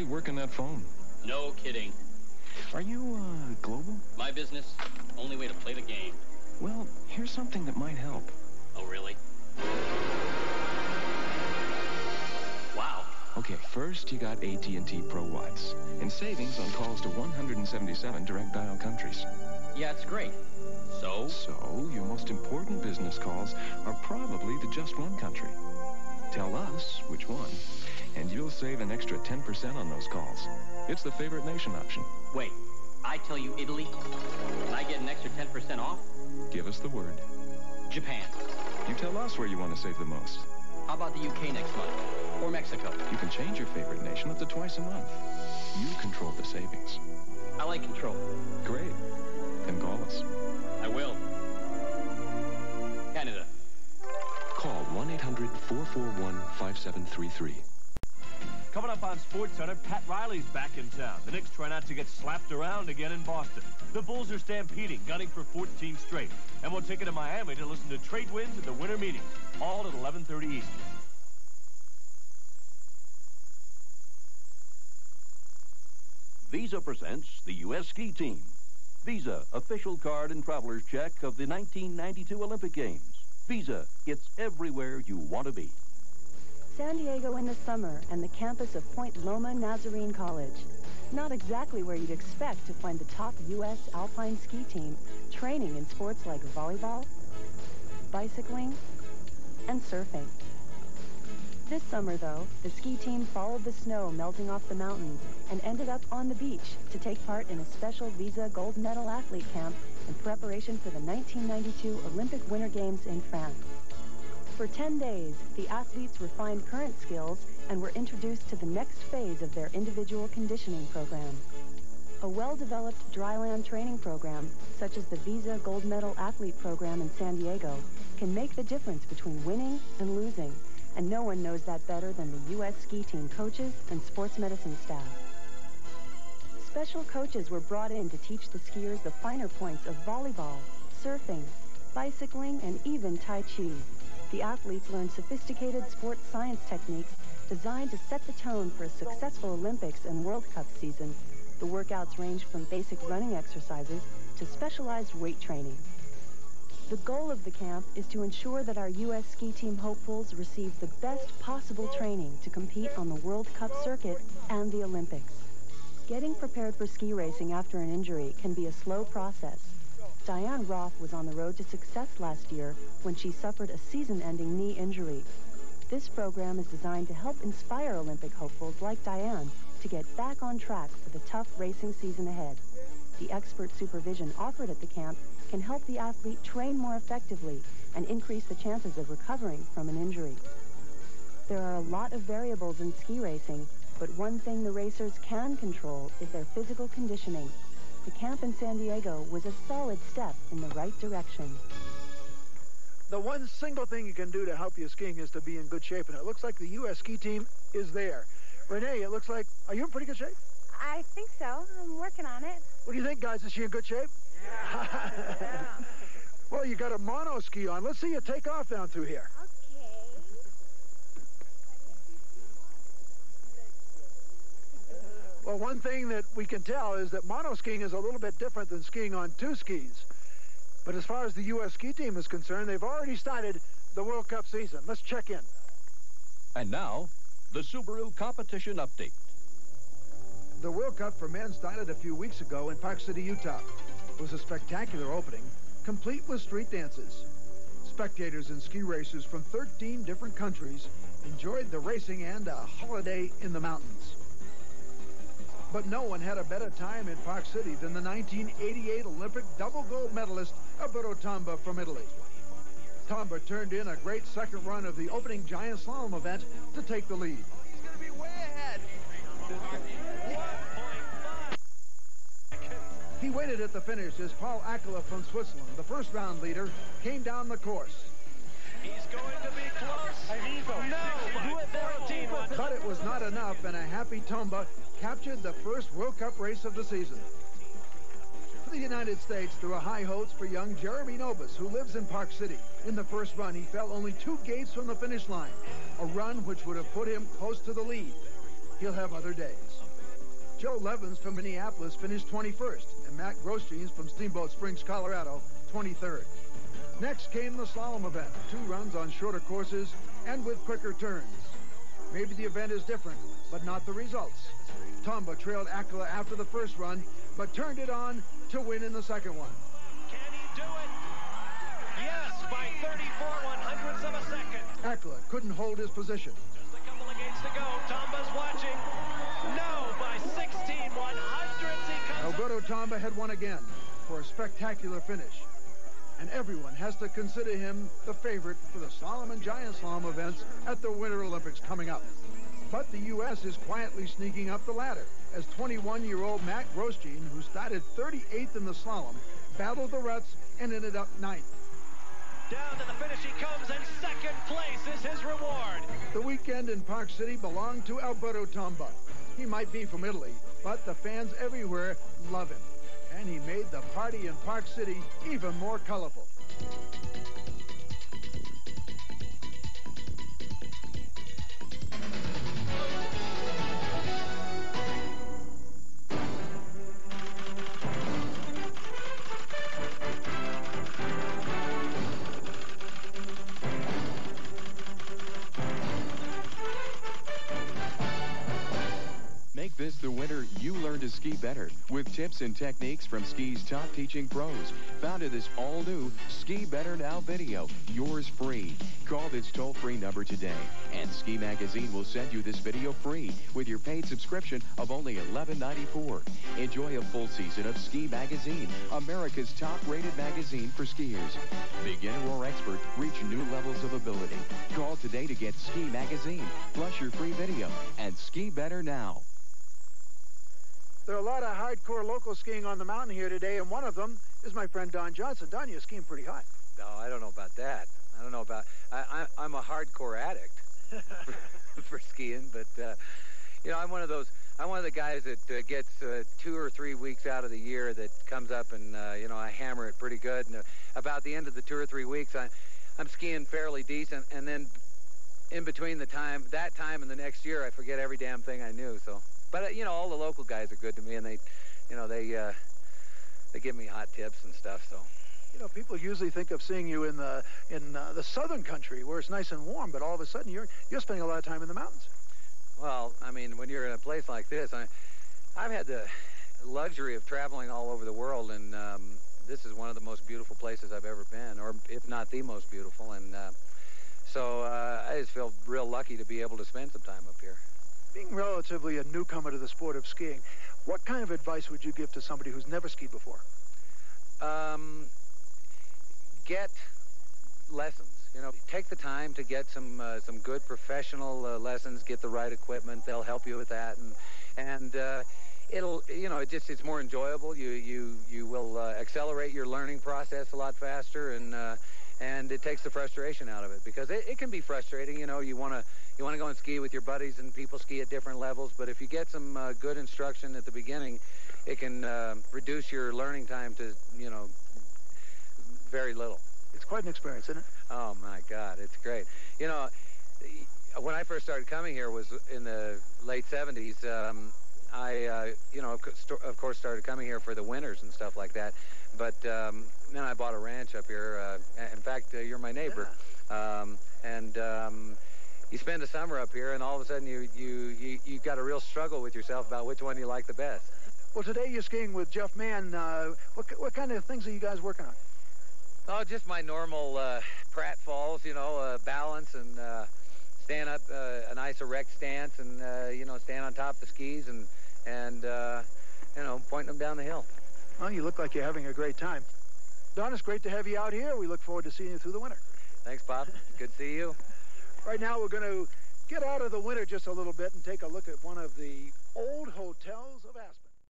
really working that phone? No kidding. Are you, global? My business, only way to play the game. Well, here's something that might help. Oh, really? Wow. Okay, first you got AT&T Pro Watts and savings on calls to 177 direct dial countries. Yeah, it's great. So? So, your most important business calls are probably to just one country. Tell us which one, and you'll save an extra 10% on those calls. It's the favorite nation option. Wait, I tell you Italy, and I get an extra 10% off? Give us the word. Japan. You tell us where you want to save the most. How about the UK next month? Or Mexico? You can change your favorite nation up to twice a month. You control the savings. I like control. Great. Then call us. I will. Canada. Call 1-800-441-5733. Coming up on SportsCenter, Pat Riley's back in town. The Knicks try not to get slapped around again in Boston. The Bulls are stampeding, gunning for 14 straight. And we'll take it to Miami to listen to trade wins at the winter meetings, all at 11:30 Eastern. Visa presents the U.S. ski team. Visa, official card and traveler's check of the 1992 Olympic Games. Visa, it's everywhere you want to be. San Diego in the summer and the campus of Point Loma Nazarene College. Not exactly where you'd expect to find the top U.S. alpine ski team training in sports like volleyball, bicycling, and surfing. This summer, though, the ski team followed the snow melting off the mountains and ended up on the beach to take part in a special Visa gold medal athlete camp in preparation for the 1992 Olympic Winter Games in France. For 10 days, the athletes refined current skills and were introduced to the next phase of their individual conditioning program. A well-developed dryland training program, such as the Visa Gold Medal Athlete Program in San Diego, can make the difference between winning and losing, and no one knows that better than the U.S. ski team coaches and sports medicine staff. Special coaches were brought in to teach the skiers the finer points of volleyball, surfing, bicycling, and even Tai Chi. The athletes learned sophisticated sports science techniques designed to set the tone for a successful Olympics and World Cup season. The workouts ranged from basic running exercises to specialized weight training. The goal of the camp is to ensure that our U.S. ski team hopefuls receive the best possible training to compete on the World Cup circuit and the Olympics. Getting prepared for ski racing after an injury can be a slow process. Diane Roth was on the road to success last year when she suffered a season-ending knee injury. This program is designed to help inspire Olympic hopefuls like Diane to get back on track for the tough racing season ahead. The expert supervision offered at the camp can help the athlete train more effectively and increase the chances of recovering from an injury. There are a lot of variables in ski racing, but one thing the racers can control is their physical conditioning. The camp in San Diego was a solid step in the right direction. The one single thing you can do to help you skiing is to be in good shape, and it looks like the U.S. ski team is there. Renee, it looks like, are you in pretty good shape? I think so. I'm working on it. What do you think, guys? Is she in good shape? Yeah. Well, you got a mono ski on. Let's see you take off down through here. Okay. Well, one thing that we can tell is that mono skiing is a little bit different than skiing on two skis. But as far as the U.S. ski team is concerned, they've already started the World Cup season. Let's check in. And now, the Subaru competition update. The World Cup for men started a few weeks ago in Park City, Utah. It was a spectacular opening, complete with street dances. Spectators and ski racers from 13 different countries enjoyed the racing and a holiday in the mountains. But no one had a better time in Park City than the 1988 Olympic double gold medalist Alberto Tomba from Italy. Tomba turned in a great second run of the opening giant slalom event to take the lead. He's going to be way ahead. He waited at the finish as Paul Akela from Switzerland, the first round leader, came down the course. He's going to be close. No, but it was not enough, and a happy Tomba captured the first World Cup race of the season. For the United States, there were high hopes for young Jeremy Nobis, who lives in Park City. In the first run, he fell only 2 gates from the finish line, a run which would have put him close to the lead. He'll have other days. Joe Levins from Minneapolis finished 21st, and Matt Grosjean from Steamboat Springs, Colorado, 23rd. Next came the slalom event, 2 runs on shorter courses and with quicker turns. Maybe the event is different, but not the results. Tomba trailed Akela after the first run, but turned it on to win in the second one. Can he do it? Yes, by 34 100ths of a second. Akela couldn't hold his position. Just a couple of gates to go. Tomba's watching. No, by 16 100ths he comes. Alberto Tomba had won again for a spectacular finish. And everyone has to consider him the favorite for the slalom and giant slalom events at the Winter Olympics coming up. But the U.S. is quietly sneaking up the ladder as 21-year-old Matt Grosjean, who started 38th in the slalom, battled the ruts and ended up 9th. Down to the finish he comes, and second place is his reward. The weekend in Park City belonged to Alberto Tomba. He might be from Italy, but the fans everywhere love him. And he made the party in Park City even more colorful. Make this the winter you learn to ski better with tips and techniques from ski's top teaching pros. Found in this all-new Ski Better Now video, yours free. Call this toll-free number today, and Ski Magazine will send you this video free with your paid subscription of only $11.94. Enjoy a full season of Ski Magazine, America's top-rated magazine for skiers. Beginner or expert, reach new levels of ability. Call today to get Ski Magazine, plus your free video, and Ski Better Now. There are a lot of hardcore local skiing on the mountain here today, and one of them is my friend Don Johnson. Don, you're skiing pretty hot. No, I don't know about that. I don't know about... I'm a hardcore addict for skiing, but, you know, I'm one of the guys that gets 2 or 3 weeks out of the year that comes up and, you know, I hammer it pretty good. And about the end of the 2 or 3 weeks, I'm skiing fairly decent, and then in between that time and the next year, I forget every damn thing I knew, so... But, you know, all the local guys are good to me, and they give me hot tips and stuff, so. You know, people usually think of seeing you in the southern country where it's nice and warm, but all of a sudden you're spending a lot of time in the mountains. Well, I mean, when you're in a place like this, I've had the luxury of traveling all over the world, and this is one of the most beautiful places I've ever been, or if not the most beautiful, and so I just feel real lucky to be able to spend some time up here. Being relatively a newcomer to the sport of skiing, what kind of advice would you give to somebody who's never skied before? Get lessons. You know, take the time to get some good professional lessons. Get the right equipment. They'll help you with that, and it'll, you know, it's more enjoyable. You will accelerate your learning process a lot faster, and it takes the frustration out of it, because it can be frustrating. You know, you want to go and ski with your buddies, and people ski at different levels. But if you get some good instruction at the beginning, it can reduce your learning time to, you know, very little. It's quite an experience, isn't it? Oh my God, it's great. You know, when I first started coming here was in the late 70s. I, you know, of course, started coming here for the winters and stuff like that. But then I bought a ranch up here. In fact, you're my neighbor. Yeah. You spend a summer up here, and all of a sudden you got a real struggle with yourself about which one you like the best. Well, today you're skiing with Jeff Mann. What kind of things are you guys working on? Oh, just my normal pratfalls, you know, balance and stand up, a nice erect stance, and you know, stand on top of the skis and you know, pointing them down the hill. Well, you look like you're having a great time. Don, it's great to have you out here. We look forward to seeing you through the winter. Thanks, Bob. Good to see you. Right now, we're going to get out of the winter just a little bit and take a look at one of the old hotels of Aspen.